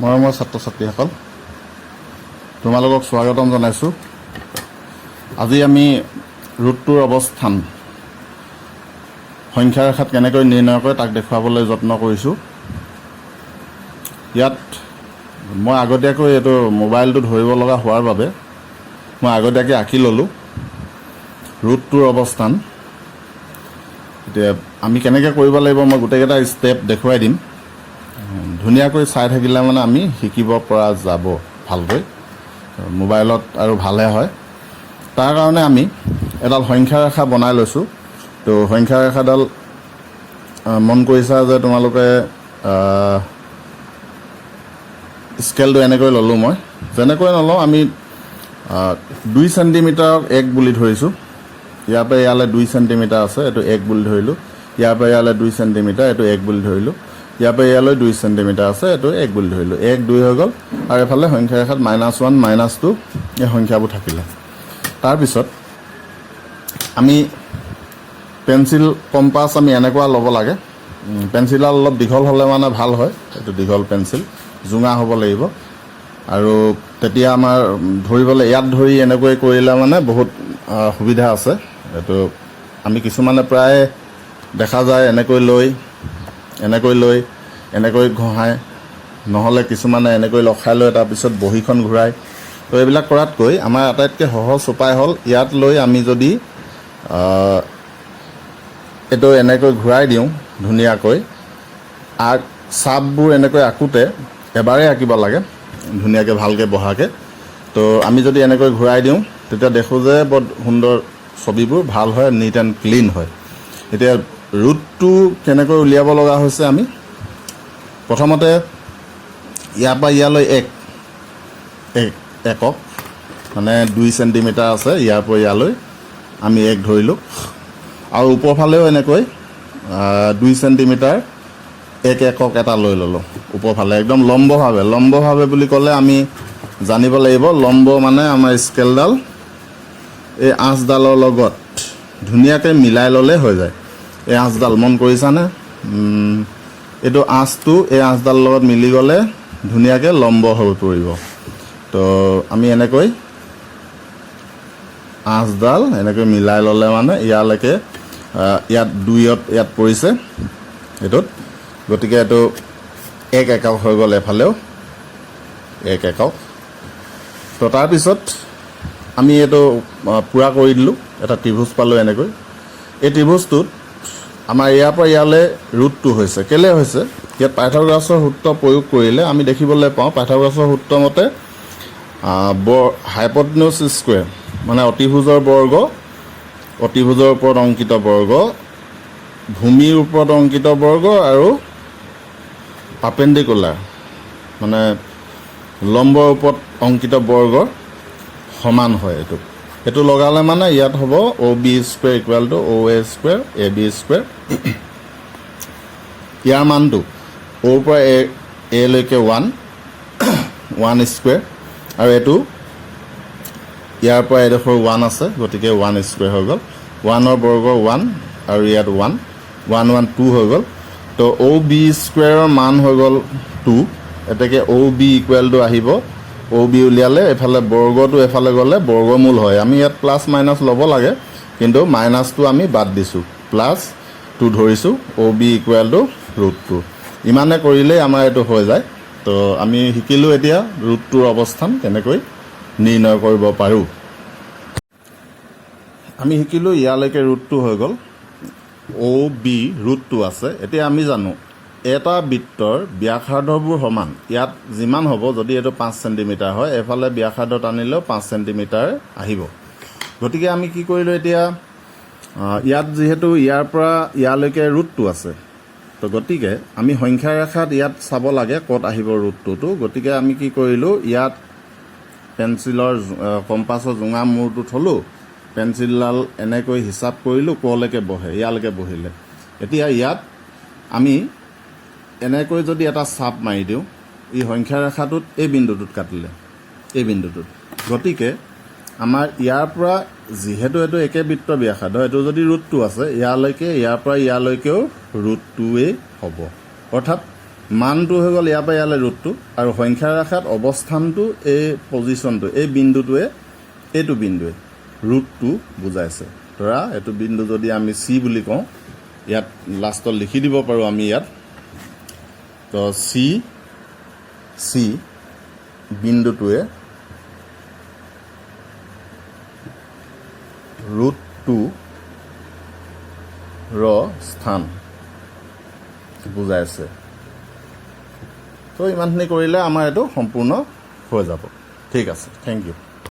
মৰমৰ ছাত্ৰ ছাত্ৰীসকল, তোমালোকক স্বাগতম জনাইছোঁ। আজি আমি ৰুটটোৰ অৱস্থান সংখ্যা ৰেখাত কেনেকৈ নিৰ্ণয় কৰে তাক দেখুৱাবলৈ যত্ন কৰিছোঁ। ইয়াত মই আগতীয়াকৈ এইটো মোবাইলটো ধৰিব লগা হোৱাৰ বাবে মই আগতীয়াকৈ আঁকি ল'লোঁ ৰুটটোৰ অৱস্থান। এতিয়া আমি কেনেকৈ কৰিব লাগিব মই গোটেইকেইটা ষ্টেপ দেখুৱাই দিম। ধুনীয়াকৈ চাই থাকিলে মানে আমি শিকিব পৰা যাব ভালকৈ, মোবাইলত আৰু ভালহে হয়। তাৰ কাৰণে আমি এডাল সংখ্যা ৰেখা বনাই লৈছোঁ। তো সংখ্যা ৰেখাডাল মন কৰিছা যে তোমালোকে স্কেলটো এনেকৈ ল'লোঁ। মই যেনেকৈ নলওঁ, আমি 2 চেণ্টিমিটাৰক 1 বুলি ধৰিছোঁ। ইয়াৰ পৰা ইয়ালৈ 2 চেণ্টিমিটাৰ আছে, এইটো 1 বুলি ধৰিলোঁ। ইয়াৰ পৰা ইয়ালৈ 2 চেণ্টিমিটাৰ, এইটো 1 বুলি ধৰিলোঁ। ইয়াৰ পৰা ইয়ালৈ 2 চেণ্টিমিটাৰ আছে, এইটো 1 বুলি ধৰিলোঁ। 1, 2 হৈ গ'ল। আৰু এফালে সংখ্যা ৰেখাত -1, -2 এই সংখ্যাবোৰ থাকিলে। তাৰপিছত আমি পেঞ্চিল কম্পাছ আমি এনেকুৱা ল'ব লাগে। পেঞ্চিলডাল অলপ দীঘল হ'লে মানে ভাল হয়। এইটো দীঘল পেঞ্চিল, জোঙা হ'ব লাগিব। আৰু তেতিয়া আমাৰ ধৰিবলৈ ইয়াত ধৰি এনেকৈ কৰিলে মানে বহুত সুবিধা আছে। এইটো আমি কিছুমানে প্ৰায় দেখা যায় এনেকৈ লৈ এনেকৈ ঘঁহায়, নহ'লে কিছুমানে এনেকৈ লখাই লৈ তাৰপিছত বহীখন ঘূৰাই। তো এইবিলাক কৰাতকৈ আমাৰ আটাইতকৈ সহজ উপায় হ'ল ইয়াত লৈ আমি যদি এইটো এনেকৈ ঘূৰাই দিওঁ ধুনীয়াকৈ, চাপবোৰ এনেকৈ আঁকোতে এবাৰেই আঁকিব লাগে ধুনীয়াকৈ ভালকৈ বহাকৈ। তো আমি যদি এনেকৈ ঘূৰাই দিওঁ তেতিয়া দেখোঁ যে বৰ সুন্দৰ ছবিবোৰ ভাল হয়, নিট এণ্ড ক্লিন হয়। এতিয়া ৰুটটো কেনেকৈ উলিয়াব লগা হৈছে, আমি প্ৰথমতে ইয়াৰ পৰা ইয়ালৈ একক মানে 2 চেণ্টিমিটাৰ আছে, ইয়াৰ পৰা ইয়ালৈ আমি 1 ধৰিলোঁ। আৰু ওপৰফালেও এনেকৈ 2 চেণ্টিমিটাৰ 1 একক এটা লৈ ল'লোঁ ওপৰফালে, একদম লম্বভাৱে বুলি ক'লে আমি জানিব লাগিব লম্ব মানে আমাৰ স্কেলডাল এই আঁচডালৰ লগত ধুনীয়াকৈ মিলাই ল'লে হৈ যায়। এই আঁচডাল মন কৰিছানে? এইটো আঁচটো এই আঁচডালৰ লগত মিলি গ'লে ধুনীয়াকৈ লম্ব হৈ পৰিব। তো আমি এনেকৈ আঁচডাল এনেকৈ মিলাই ল'লে মানে ইয়ালৈকে ইয়াত 2 ইয়াত পৰিছে এইটোত, গতিকে এইটো 1 একক হৈ গ'ল। এফালেও 1 একক। তো তাৰপিছত আমি এইটো পূৰা কৰি দিলোঁ, এটা ত্ৰিভুজ পালোঁ এনেকৈ। এই ত্ৰিভুজটোত আমাৰ ইয়াৰ পৰা ইয়ালৈ ৰুটটো হৈছে, কেলৈ হৈছে? ইয়াত পাইথাগোৰাছৰ সূত্ৰ প্ৰয়োগ কৰিলে আমি দেখিবলৈ পাওঁ পাইথাগোৰাছৰ সূত্ৰ মতে হাইপটেনিউছ স্কুৱেৰ মানে অতিভুজৰ বৰ্গ, অতিভুজৰ ওপৰত অংকিত বৰ্গ, ভূমিৰ ওপৰত অংকিত বৰ্গ আৰু পাৰ্পেণ্ডিকুলাৰ মানে লম্বৰ ওপৰত অংকিত বৰ্গৰ সমান হয়। এইটো লগালে মানে ইয়াত হ'ব OB square equal to OA square AB square. ইয়াৰ মানটো Oৰ পৰা A লৈকে 1 স্কুৱেৰ, আৰু এইটো ইয়াৰ পৰা এডোখৰ 1 আছে, গতিকে 1 স্কুৱেৰ হৈ গ'ল। 1ৰ বৰ্গ 1 আৰু ইয়াত 1 2 হৈ গ'ল। তো OB স্কুৱেৰৰ মান হৈ গ'ল 2। এতেকে OB ইকুৱেল টু আহিব, OB উলিয়ালে এফালে বৰ্গটো এফালে গ'লে বৰ্গমূল হয়। আমি ইয়াত প্লাছ মাইনাছ ল'ব লাগে, কিন্তু মাইনাছটো আমি বাদ দিছোঁ, +2 ধৰিছোঁ। OB equal to √2। ইমানে কৰিলেই আমাৰ এইটো হৈ যায়। তো আমি শিকিলোঁ এতিয়া ৰুটটোৰ অৱস্থান কেনেকৈ নিৰ্ণয় কৰিব পাৰোঁ। আমি শিকিলোঁ ইয়ালৈকে ৰুটটো হৈ গ'ল, OB ৰুটটো আছে। এতিয়া আমি জানো এটা বৃত্তৰ ব্যাসাৰ্ধবোৰ সমান। ইয়াত যিমান হ'ব, যদি এইটো 5 চেণ্টিমিটাৰ হয়, এফালে ব্যাসাৰ্ধ টানিলেও 5 চেণ্টিমিটাৰ আহিব। গতিকে আমি কি কৰিলোঁ এতিয়া, ইয়াত যিহেতু ইয়াৰ পৰা ইয়ালৈকে ৰুটটো আছে, তো গতিকে আমি সংখ্যা ৰেখাত ইয়াত চাব লাগে ক'ত আহিব ৰুটটোতো। গতিকে আমি কি কৰিলোঁ, ইয়াত পেঞ্চিলৰ কম্পাছৰ জোঙা মূৰটো থ'লোঁ, পেঞ্চিলডাল এনেকৈ হিচাপ কৰিলোঁ ক'লৈকে বহে, ইয়ালৈকে বহিলে। এতিয়া ইয়াত আমি এনেকৈ যদি এটা চাপ মাৰি দিওঁ, ই সংখ্যা ৰেখাটোত এই বিন্দুটোত কাটিলে, এই বিন্দুটোত। গতিকে আমাৰ ইয়াৰ পৰা যিহেতু এইটো একে বৃত্ত ব্যাসাৰ্ধ, এইটো যদি ৰুটটো আছে, ইয়ালৈকে ইয়াৰ পৰা ইয়ালৈকেও √2 হ'ব। অৰ্থাৎ মানটো হৈ গ'ল ইয়াৰ পৰা ইয়ালৈ ৰুটটো, আৰু সংখ্যা ৰেখাত অৱস্থানটো এই পজিশ্যনটো, এই বিন্দুটোৱে, এইটো বিন্দুৱে ৰুটটো বুজাইছে। ধৰা এইটো বিন্দু যদি আমি চি বুলি কওঁ, ইয়াত লাষ্টত লিখি দিব পাৰোঁ আমি ইয়াত, তো চি বিন্দুটোৱে ৰুট2 স্থান বুজাইছে। তো ইমানখিনি কৰিলে আমাৰ এইটো সম্পূৰ্ণ হৈ যাব। ঠিক আছে, থেংক ইউ।